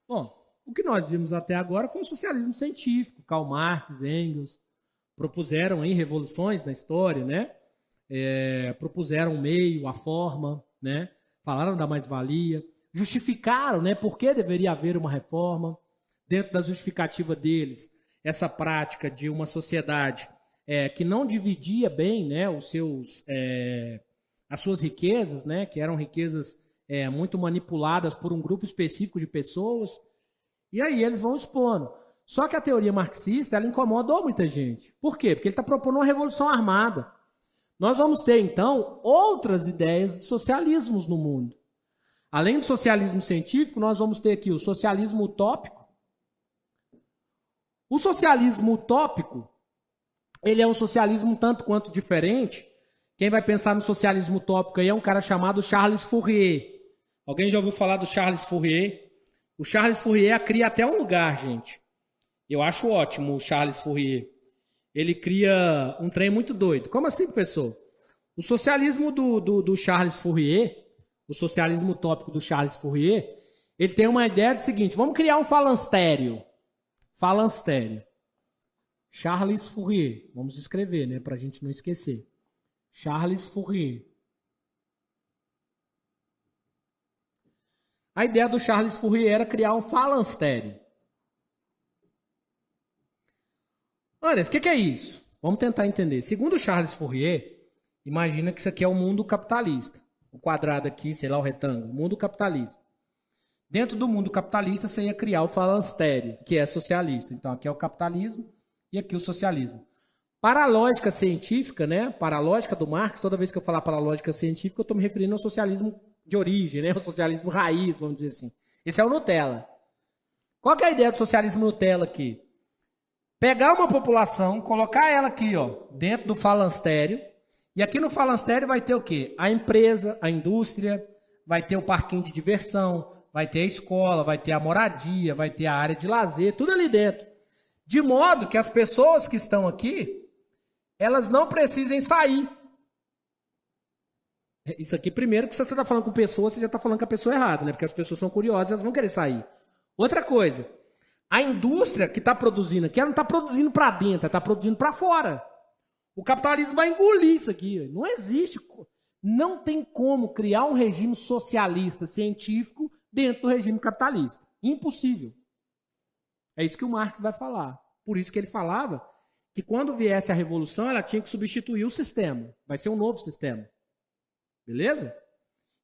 Bom, o que nós vimos até agora foi o socialismo científico. Karl Marx, Engels propuseram aí revoluções na história, né? Propuseram o meio, a forma, né? Falaram da mais-valia, justificaram, né? Por que deveria haver uma reforma. Dentro da justificativa deles, essa prática de uma sociedade que não dividia bem, né, as suas riquezas, né, que eram riquezas muito manipuladas por um grupo específico de pessoas. E aí eles vão expondo. Só que a teoria marxista, ela incomodou muita gente. Por quê? Porque ele está propondo uma revolução armada. Nós vamos ter, então, outras ideias de socialismos no mundo. Além do socialismo científico, nós vamos ter aqui o socialismo utópico. O socialismo utópico, ele é um socialismo um tanto quanto diferente. Quem vai pensar no socialismo utópico aí é um cara chamado Charles Fourier. Alguém já ouviu falar do Charles Fourier? O Charles Fourier cria até um lugar, gente. Eu acho ótimo o Charles Fourier. Ele cria um trem muito doido. Como assim, professor? O socialismo do Charles Fourier, o socialismo utópico do Charles Fourier, ele tem uma ideia do seguinte: vamos criar um falanstério. Falanstério. Charles Fourier. Vamos escrever, né? Para a gente não esquecer. Charles Fourier. A ideia do Charles Fourier era criar um falanstério. Anderson, o que é isso? Vamos tentar entender. Segundo o Charles Fourier, imagina que isso aqui é o mundo capitalista. O quadrado aqui, sei lá, o retângulo. Mundo capitalista. Dentro do mundo capitalista, você ia criar o falanstério, que é socialista. Então, aqui é o capitalismo e aqui o socialismo. Para a lógica científica, né? Para a lógica do Marx, toda vez que eu falar para a lógica científica, eu estou me referindo ao socialismo de origem, né? O socialismo raiz, vamos dizer assim. Esse é o Nutella. Qual que é a ideia do socialismo Nutella aqui? Pegar uma população, colocar ela aqui, ó, dentro do falanstério, e aqui no falanstério vai ter o quê? A empresa, a indústria, vai ter o parquinho de diversão, vai ter a escola, vai ter a moradia, vai ter a área de lazer, tudo ali dentro. De modo que as pessoas que estão aqui, elas não precisem sair. Isso aqui, primeiro, que se você está falando com pessoas, você já está falando com a pessoa errada, né? Porque as pessoas são curiosas, elas vão querer sair. Outra coisa, a indústria que está produzindo aqui, ela não está produzindo para dentro, ela está produzindo para fora. O capitalismo vai engolir isso aqui. Não existe. Não tem como criar um regime socialista científico dentro do regime capitalista. Impossível. É isso que o Marx vai falar. Por isso que ele falava que quando viesse a revolução, ela tinha que substituir o sistema. Vai ser um novo sistema. Beleza?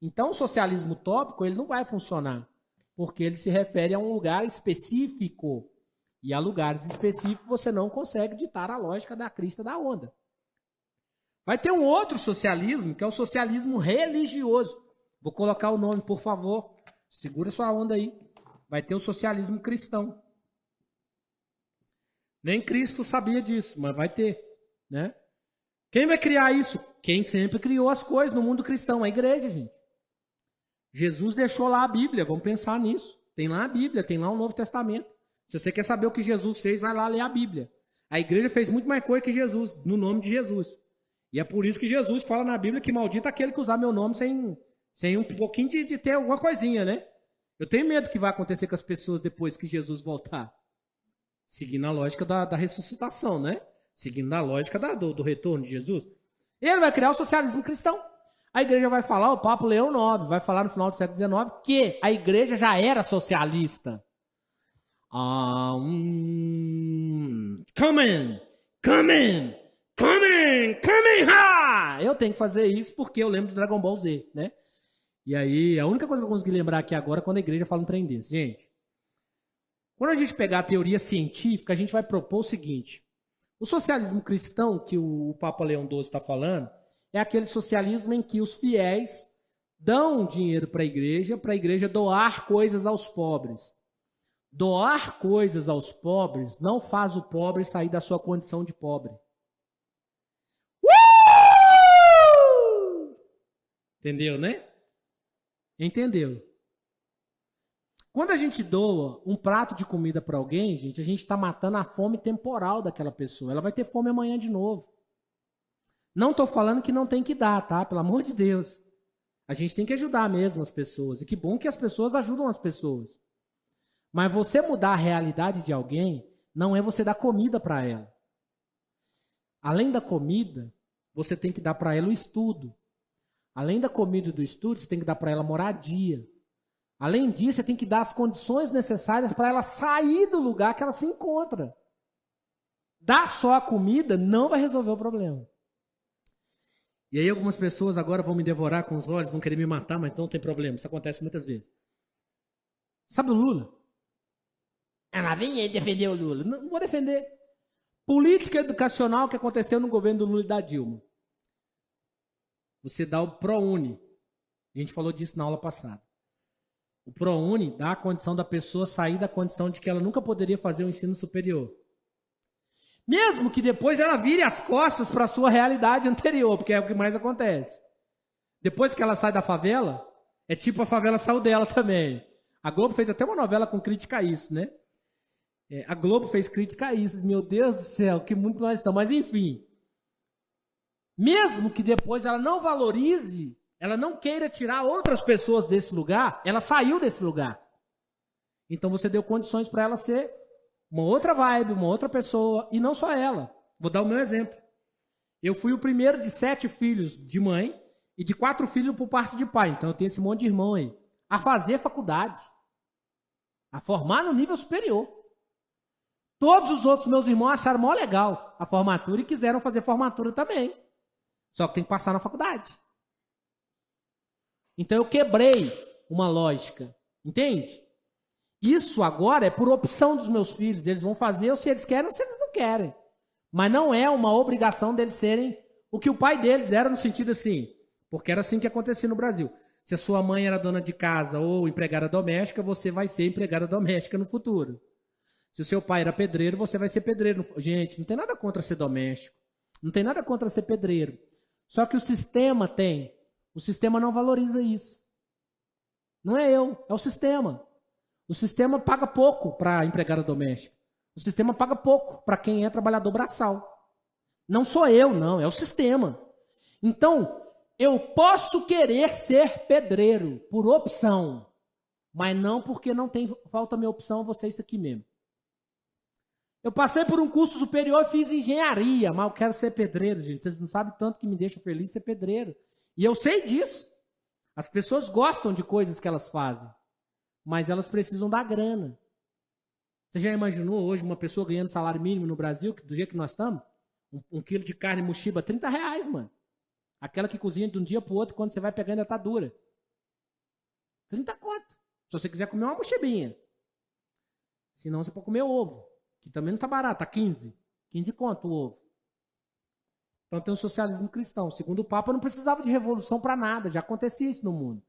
Então o socialismo utópico ele não vai funcionar. Porque ele se refere a um lugar específico. E a lugares específicos você não consegue ditar a lógica da crista da onda. Vai ter um outro socialismo, que é o socialismo religioso. Vou colocar o nome, por favor. Segura sua onda aí. Vai ter o socialismo cristão. Nem Cristo sabia disso, mas vai ter, né? Quem vai criar isso? Quem sempre criou as coisas no mundo cristão, a igreja, gente. Jesus deixou lá a Bíblia, vamos pensar nisso. Tem lá a Bíblia, tem lá o Novo Testamento. Se você quer saber o que Jesus fez, vai lá ler a Bíblia. A igreja fez muito mais coisa que Jesus, no nome de Jesus. E é por isso que Jesus fala na Bíblia que maldito aquele que usar meu nome sem um pouquinho de ter alguma coisinha, né? Eu tenho medo que vai acontecer com as pessoas depois que Jesus voltar. Seguindo a lógica da ressuscitação, né? Seguindo a lógica do retorno de Jesus. Ele vai criar o socialismo cristão. A igreja vai falar, o Papa Leão IX vai falar no final do século XIX que a igreja já era socialista. Come ha! Eu tenho que fazer isso porque eu lembro do Dragon Ball Z, né? E aí, a única coisa que eu consegui lembrar aqui agora é quando a igreja fala um trem desse. Gente, quando a gente pegar a teoria científica, a gente vai propor o seguinte. O socialismo cristão que o Papa Leão XII está falando é aquele socialismo em que os fiéis dão dinheiro para a igreja doar coisas aos pobres. Doar coisas aos pobres não faz o pobre sair da sua condição de pobre. Entendeu, né? Entendeu? Quando a gente doa um prato de comida para alguém, gente, a gente está matando a fome temporal daquela pessoa. Ela vai ter fome amanhã de novo. Não estou falando que não tem que dar, tá? Pelo amor de Deus. A gente tem que ajudar mesmo as pessoas. E que bom que as pessoas ajudam as pessoas. Mas você mudar a realidade de alguém não é você dar comida para ela. Além da comida, você tem que dar para ela o estudo. Além da comida e do estudo, você tem que dar para ela moradia. Além disso, você tem que dar as condições necessárias para ela sair do lugar que ela se encontra. Dar só a comida não vai resolver o problema. E aí algumas pessoas agora vão me devorar com os olhos, vão querer me matar, mas não tem problema. Isso acontece muitas vezes. Sabe o Lula? Lá vem ele defender o Lula. Não vou defender. Política educacional que aconteceu no governo do Lula e da Dilma. Você dá o ProUni. A gente falou disso na aula passada. O ProUni dá a condição da pessoa sair da condição de que ela nunca poderia fazer o ensino superior. Mesmo que depois ela vire as costas para a sua realidade anterior, porque é o que mais acontece. Depois que ela sai da favela, é tipo a favela saiu dela também. A Globo fez até uma novela com crítica a isso, né? A Globo fez crítica a isso. Meu Deus do céu, que mundo nós estamos. Mas enfim, mesmo que depois ela não valorize, ela não queira tirar outras pessoas desse lugar, ela saiu desse lugar. Então você deu condições para ela ser uma outra vibe, uma outra pessoa, e não só ela. Vou dar o meu exemplo. Eu fui o primeiro de 7 filhos de mãe e de 4 filhos por parte de pai. Então eu tenho esse monte de irmão aí. A fazer faculdade. A formar no nível superior. Todos os outros meus irmãos acharam mó legal a formatura e quiseram fazer formatura também. Só que tem que passar na faculdade. Então eu quebrei uma lógica. Entende? Isso agora é por opção dos meus filhos. Eles vão fazer ou se eles querem ou se eles não querem. Mas não é uma obrigação deles serem o que o pai deles era, no sentido assim. Porque era assim que acontecia no Brasil. Se a sua mãe era dona de casa ou empregada doméstica, você vai ser empregada doméstica no futuro. Se o seu pai era pedreiro, você vai ser pedreiro. Gente, não tem nada contra ser doméstico. Não tem nada contra ser pedreiro. Só que o sistema tem. O sistema não valoriza isso. Não é eu, é o sistema. O sistema paga pouco para a empregada doméstica. O sistema paga pouco para quem é trabalhador braçal. Não sou eu, não, é o sistema. Então, eu posso querer ser pedreiro por opção, mas não porque não tem, falta minha opção, vou ser isso aqui mesmo. Eu passei por um curso superior e fiz engenharia, mas eu quero ser pedreiro, gente. Vocês não sabem tanto que me deixa feliz ser pedreiro. E eu sei disso. As pessoas gostam de coisas que elas fazem, mas elas precisam da grana. Você já imaginou hoje uma pessoa ganhando salário mínimo no Brasil, do jeito que nós estamos? Um quilo de carne mochiba, R$30, mano. Aquela que cozinha de um dia pro outro, quando você vai pegando, ela tá dura. 30 conto. Se você quiser comer uma mochibinha. Senão você pode comer ovo, que também não tá barato, tá 15. 15 conto o ovo. Então tem o socialismo cristão. Segundo o Papa, não precisava de revolução para nada, já acontecia isso no mundo.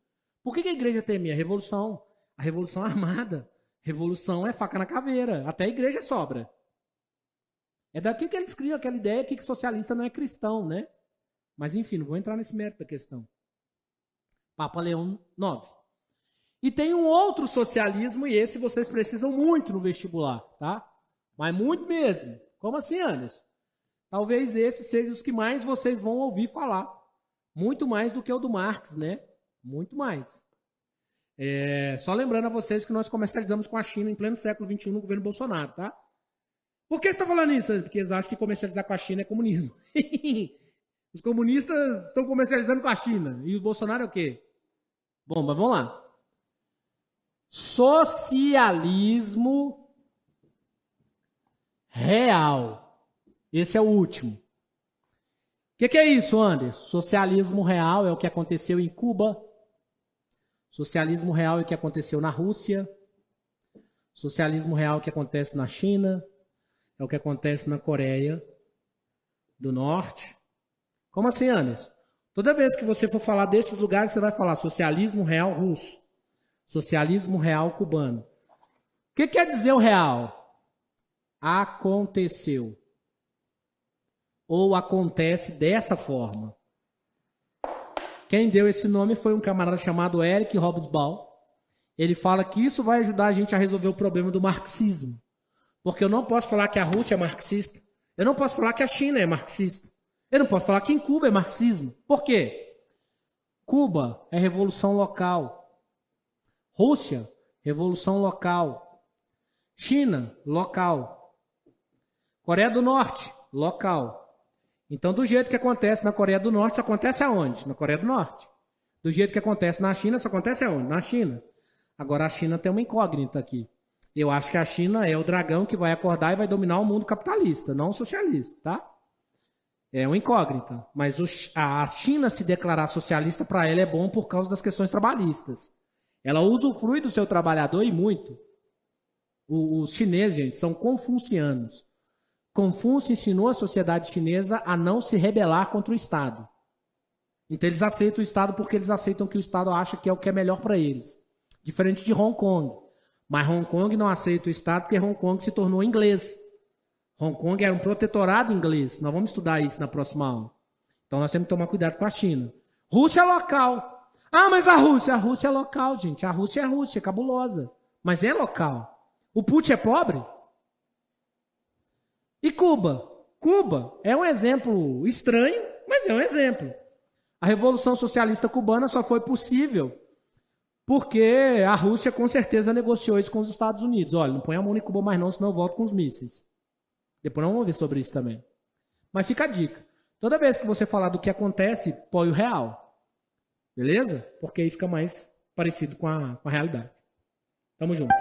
Por que a igreja temia? Revolução. A revolução armada. Revolução é faca na caveira. Até a igreja sobra. É daqui que eles criam aquela ideia que socialista não é cristão, né? Mas enfim, não vou entrar nesse mérito da questão. Papa Leão IX. E tem um outro socialismo, e esse vocês precisam muito no vestibular, tá? Mas muito mesmo. Como assim, Anderson? Talvez esses sejam os que mais vocês vão ouvir falar. Muito mais do que o do Marx, né? Muito mais. Só lembrando a vocês que nós comercializamos com a China em pleno século XXI no governo Bolsonaro, tá? Por que você está falando isso? Porque eles acham que comercializar com a China é comunismo. Os comunistas estão comercializando com a China. E o Bolsonaro é o quê? Bom, mas vamos lá. Socialismo real. Esse é o último. O que é isso, Anderson? Socialismo real é o que aconteceu em Cuba. Socialismo real é o que aconteceu na Rússia. Socialismo real é o que acontece na China. É o que acontece na Coreia do Norte. Como assim, Anderson? Toda vez que você for falar desses lugares, você vai falar socialismo real russo. Socialismo real cubano. O que quer dizer o real? Aconteceu. Ou acontece dessa forma. Quem deu esse nome foi um camarada chamado Eric Hobsbawm. Ele fala que isso vai ajudar a gente a resolver o problema do marxismo. Porque eu não posso falar que a Rússia é marxista. Eu não posso falar que a China é marxista. Eu não posso falar que em Cuba é marxismo. Por quê? Cuba é revolução local. Rússia, revolução local. China, local. Coreia do Norte, local. Então, do jeito que acontece na Coreia do Norte, isso acontece aonde? Na Coreia do Norte. Do jeito que acontece na China, isso acontece aonde? Na China. Agora, a China tem uma incógnita aqui. Eu acho que a China é o dragão que vai acordar e vai dominar o mundo capitalista, não o socialista, tá? É uma incógnita. Mas a China se declarar socialista, para ela é bom por causa das questões trabalhistas. Ela usufrui do seu trabalhador e muito. Os chineses, gente, são confucianos. Confúcio ensinou a sociedade chinesa a não se rebelar contra o Estado. Então eles aceitam o Estado porque eles aceitam que o Estado acha que é o que é melhor para eles. Diferente de Hong Kong. Mas Hong Kong não aceita o Estado porque Hong Kong se tornou inglês. Hong Kong era um protetorado inglês. Nós vamos estudar isso na próxima aula. Então nós temos que tomar cuidado com a China. Rússia é local. Ah, mas a Rússia é local, gente. A Rússia é cabulosa. Mas é local. O Putin é pobre? E Cuba? Cuba é um exemplo estranho, mas é um exemplo. A Revolução Socialista Cubana só foi possível porque a Rússia com certeza negociou isso com os Estados Unidos. Olha, não põe a mão em Cuba mais não, senão eu volto com os mísseis. Depois nós vamos ver sobre isso também. Mas fica a dica. Toda vez que você falar do que acontece, põe o real. Beleza? Porque aí fica mais parecido com a realidade. Tamo junto.